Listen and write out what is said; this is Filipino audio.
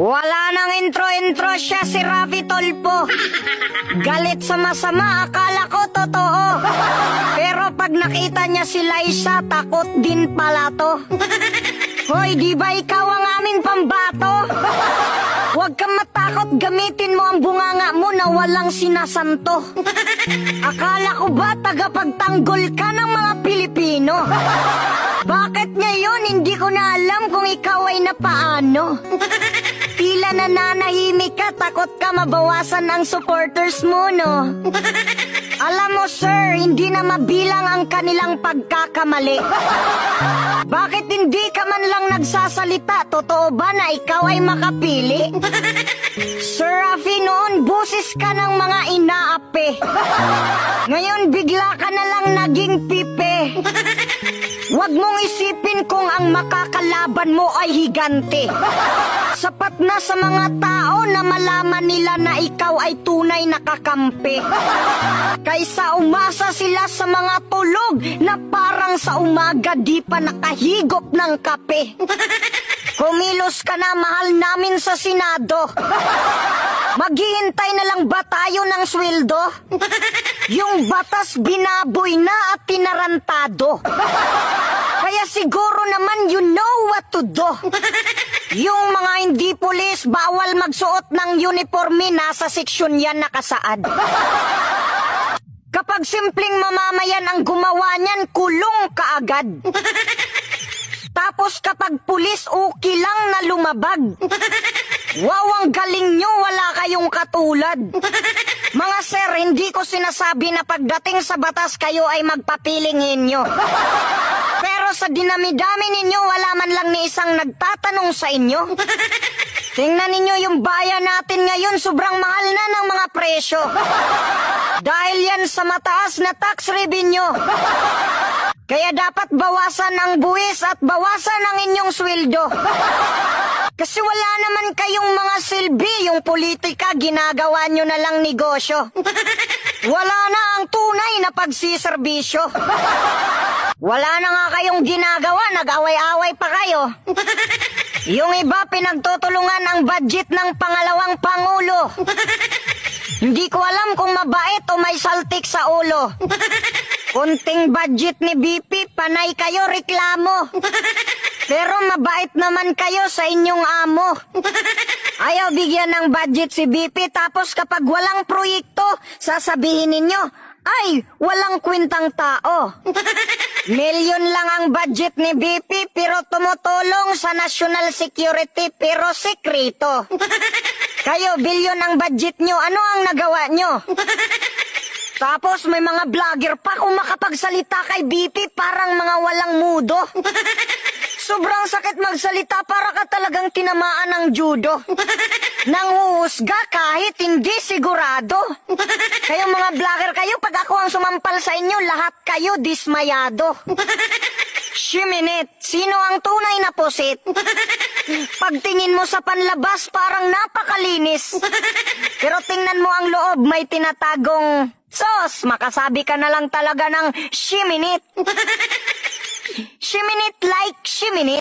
Wala nang intro-intro siya si Rafi Tolpo. Galit sa masama, akala ko totoo. Pero pag nakita niya si Liza, takot din pala to. Hoy, di ba ikaw ang aming pambato? Huwag kang matakot, gamitin mo ang bunganga mo na walang sinasanto. Akala ko ba tagapagtanggol ka ng mga Pilipino? Bakit ngayon hindi ko na alam kung ikaw ay napaano? Tila nananahimik ka, takot ka mabawasan ang supporters mo, no? Alam mo, sir, hindi na mabilang ang kanilang pagkakamali. Bakit hindi ka man lang nagsasalita? Totoo ba na ikaw ay makapili? Sir Rafi, noon busis ka ng mga inaapi. Ngayon bigla ka na lang naging pipe. Huwag mong isipin kung ang makakalaban mo ay higante. Sapat na sa mga tao na malaman nila na ikaw ay tunay na kakampi. Kaysa umasa sila sa mga tulog na parang sa umaga di pa nakahigop ng kape. Kumilos ka na, mahal namin sa Senado. Maghihintay na lang ba tayo ng sweldo? Yung batas binaboy na at tinarantado. Kaya siguro naman you know what to do. Yung mga hindi pulis, bawal magsuot ng uniforme, nasa seksyon yan nakasaad. Kapag simpleng mamamayan ang gumawa niyan, kulong kaagad. Tapos kapag pulis, okay lang na lumabag. Wow, ang galing nyo, wala kayong katulad. Mga sir, hindi ko sinasabi na pagdating sa batas kayo ay magpapiling inyo. Pero sa dinami-dami ninyo, wala man lang ni isang nagtatanong sa inyo. Tingnan ninyo yung bayan natin ngayon, sobrang mahal na ng mga presyo. Dahil yan sa mataas na tax revenue. Kaya dapat bawasan ang buwis at bawasan ang inyong sweldo. Kasi wala naman kayong mga silbi, yung politika ginagawa nyo na lang negosyo. Wala na ang tunay na pagsiservisyo. Wala na nga kayong ginagawa, nag-away-away pa kayo. Yung iba pinagtutulungan ang budget ng pangalawang pangulo. Hindi ko alam kung mabait o may saltik sa ulo. Kunting budget ni BP, panay kayo reklamo. Pero mabait naman kayo sa inyong amo. Ayaw bigyan ng budget si BP, tapos kapag walang proyekto, sasabihin ninyo, ay, walang kwintang tao. Milyon lang ang budget ni BP, pero tumutulong sa national security, pero sekreto. Kayo, bilyon ang budget nyo, ano ang nagawa nyo? Tapos may mga vlogger pa, kung makapagsalita kay BP, parang mga walang mudo. Sobrang sakit magsalita, para ka talagang tinamaan ng judo. Nanghuhusga kahit hindi sigurado. Kayong mga vlogger kayo, pag ako ang sumampal sa inyo, lahat kayo dismayado. Shiminit, sino ang tunay na pusit? Pagtingin mo sa panlabas, parang napakalinis. Pero tingnan mo ang loob, may tinatagong sos. Makasabi ka na lang talaga ng shiminit. Shiminit like shiminit.